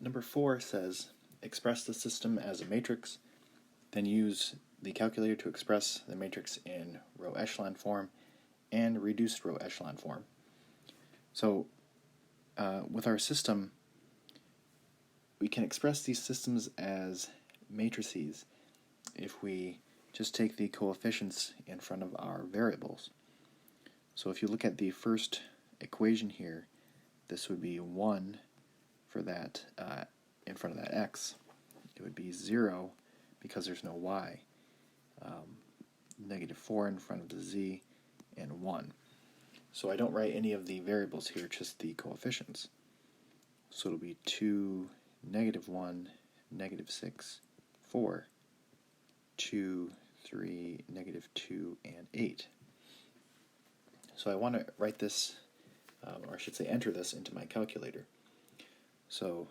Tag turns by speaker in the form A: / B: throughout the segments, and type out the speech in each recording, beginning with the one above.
A: number 4 says, express the system as a matrix, then use the calculator to express the matrix in row echelon form and reduced row echelon form. So with our system, we can express these systems as matrices if we just take the coefficients in front of our variables. So if you look at the first equation here, this would be 1 for that in front of that x. It would be 0 because there's no y. -4 in front of the z, and 1. So I don't write any of the variables here, just the coefficients. So it'll be 2, -1, -6, 4, 2, 3, -2, and 8. So I want to write this, or I should say enter this into my calculator. So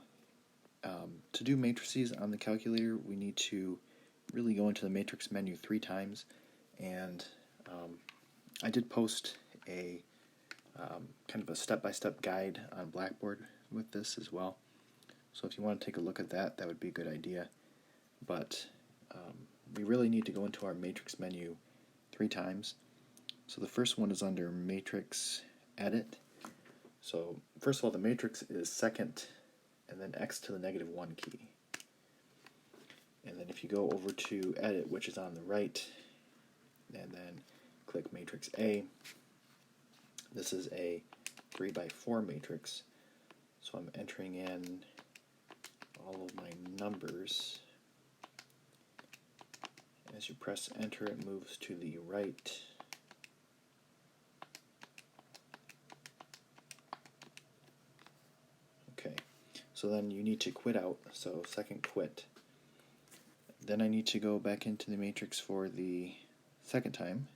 A: to do matrices on the calculator, we need to really go into the matrix menu 3 times, and I did post a kind of a step-by-step guide on Blackboard with this as well. So if you want to take a look at that, that would be a good idea. But we really need to go into our matrix menu 3 times. So the first one is under Matrix Edit. So first of all, the matrix is second, and then x to the -1 key. And then if you go over to Edit, which is on the right, and then click Matrix A, this is a 3x4 matrix. So I'm entering in all of my numbers. As you press enter, it moves to the right. Okay, so then you need to quit out, so second quit. Then I need to go back into the matrix for the second time.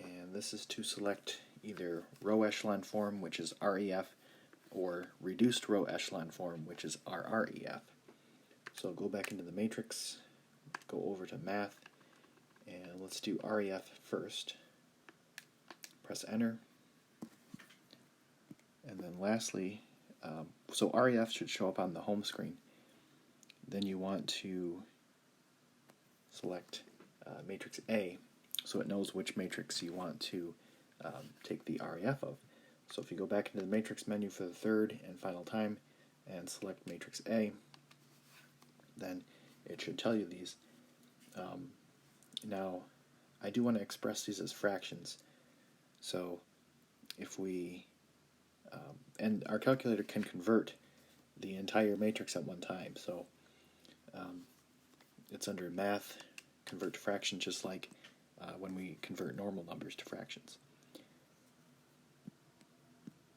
A: And this is to select either row echelon form, which is REF, or reduced row echelon form, which is RREF. So go back into the matrix, go over to math, and let's do REF first. Press enter. And then lastly, so REF should show up on the home screen. Then you want to select matrix A, so it knows which matrix you want to take the REF of. So if you go back into the matrix menu for the third and final time and select matrix A, then it should tell you these. Now, I do want to express these as fractions. So if we, and our calculator can convert the entire matrix at one time. So it's under Math, Convert to Fraction, just like when we convert normal numbers to fractions.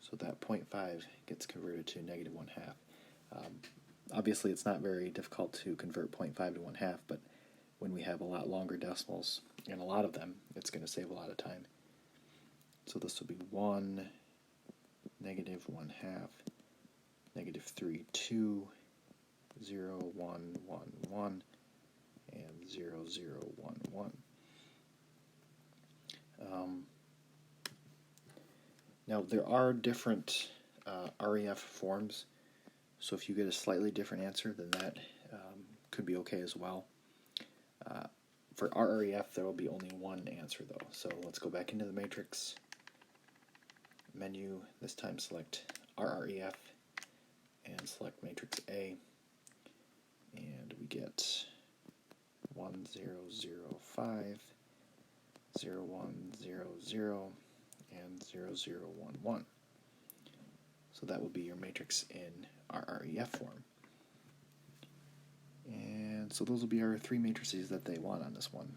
A: So that 0.5 gets converted to -1/2. Obviously, it's not very difficult to convert 0.5 to 1/2, but when we have a lot longer decimals, and a lot of them, it's going to save a lot of time. So this will be 1, -1/2, -3, 2, 0, 1, 1, 1, and 0, 0, 1, 1. Now there are different REF forms, so if you get a slightly different answer, then that could be okay as well. For RREF, there will be only one answer though. So let's go back into the matrix menu, this time select RREF and select matrix A, and we get 1, 0, 0, 5, 0, 1, 0, 0, and 0, 0, 1, 1. So that will be your matrix in RREF form. And so those will be our 3 matrices that they want on this one.